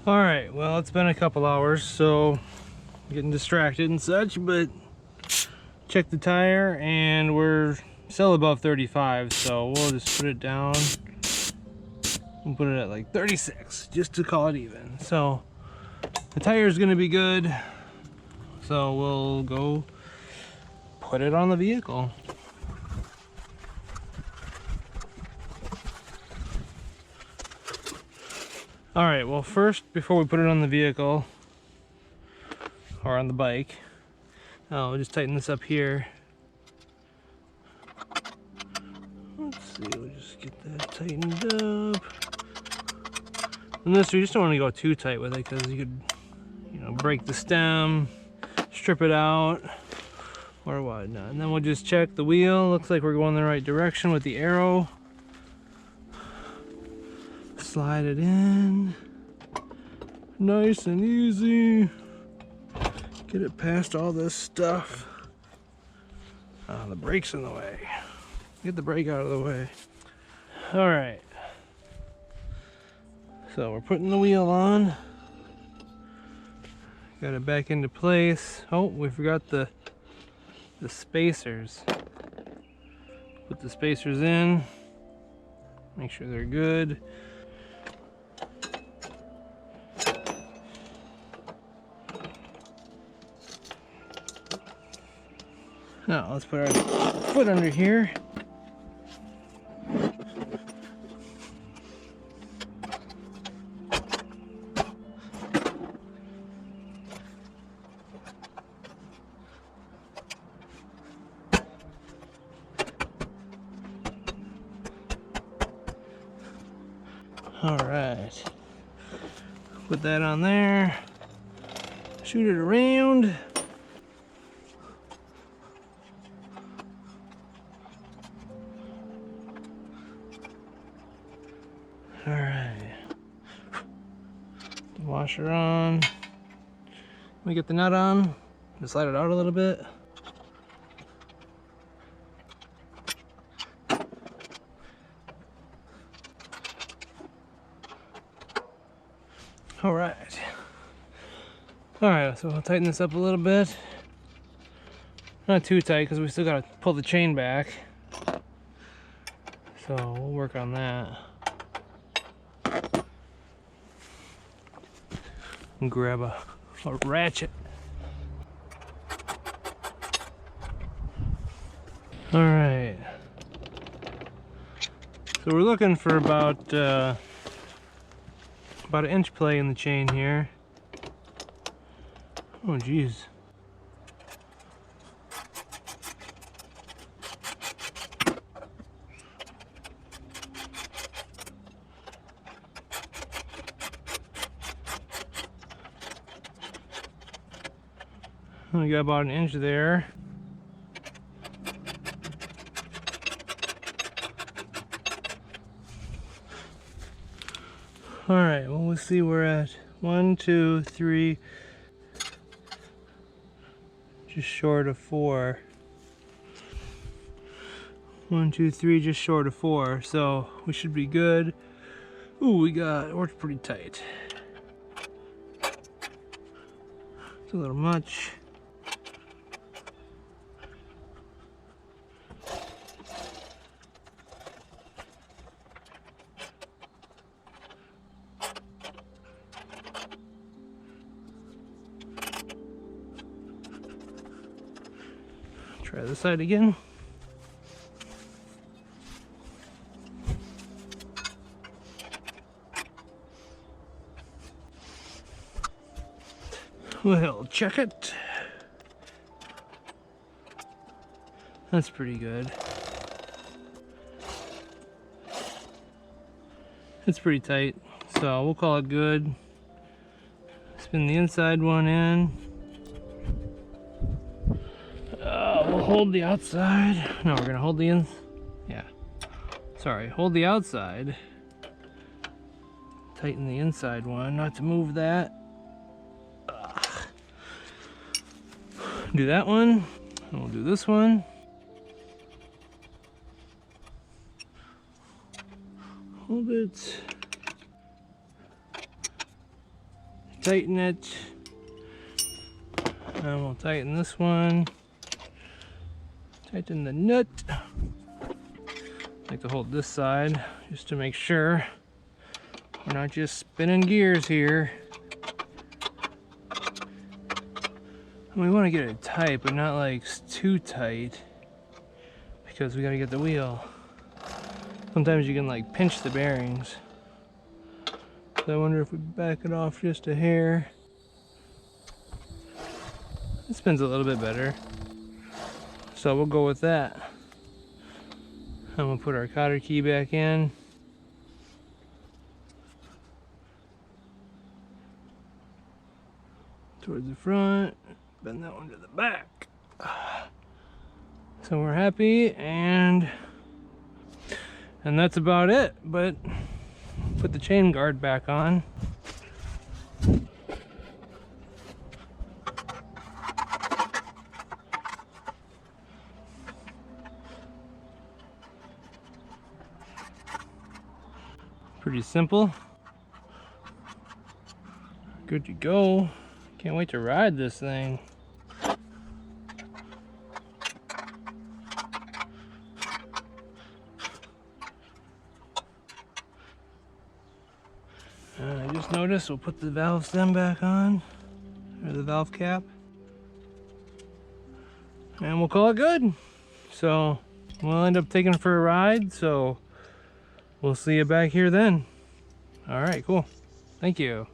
All right, well, it's been a couple hours, so I'm getting distracted and such, but check the tire and we're still above 35, so we'll just put it down and put it at like 36 just to call it even. So the tire is going to be good, so we'll go put it on the vehicle. All right, well, first, before we put it on the vehicle or on the bike, we'll just tighten this up here. Let's see, we'll just get that tightened up. And this, we just don't want to go too tight with it because you could, you know, break the stem, strip it out, or whatnot. And then we'll just check the wheel. Looks like we're going the right direction with the arrow. Slide it in. Nice and easy. Get it past all this stuff. The brake's in the way. Get the brake out of the way. All right. So we're putting the wheel on. Got it back into place. Oh, we forgot the spacers. Put the spacers in. Make sure they're good. Now let's put our foot under here. All right, put that on there, shoot it around. All right, the washer on. Let me get the nut on, just slide it out a little bit. All right, so I'll tighten this up a little bit. Not too tight because we still got to pull the chain back. So we'll work on that. And grab a ratchet. All right. So we're looking for about an inch play in the chain here. Oh geez. We got about an inch there. All right, well, we'll see we're at 1, 2, 3, just short of 4. 1, 2, 3, just short of 4, so we should be good. Ooh, we're pretty tight. It's a little much. Try this side again. We'll check it. That's pretty good. It's pretty tight, so we'll call it good. Spin the inside one in. We'll hold the outside. No, we're gonna hold the hold the outside. Tighten the inside one, not to move that. Do that one, and we'll do this one. Hold it. tighten it. And we'll tighten this one. Tighten the nut. I like to hold this side just to make sure we're not just spinning gears here. And we want to get it tight, but not like too tight, because we got to get the wheel. Sometimes you can like pinch the bearings. So I wonder if we back it off just a hair. It spins a little bit better. So we'll go with that. I'm gonna put our cotter key back in. Towards the front, bend that one to the back. So we're happy, and that's about it. But put the chain guard back on. Pretty simple. Good to go. Can't wait to ride this thing. And I just noticed we'll put the valve stem back on, or the valve cap, and we'll call it good. So we'll end up taking it for a ride, so we'll see you back here then. All right, cool. Thank you.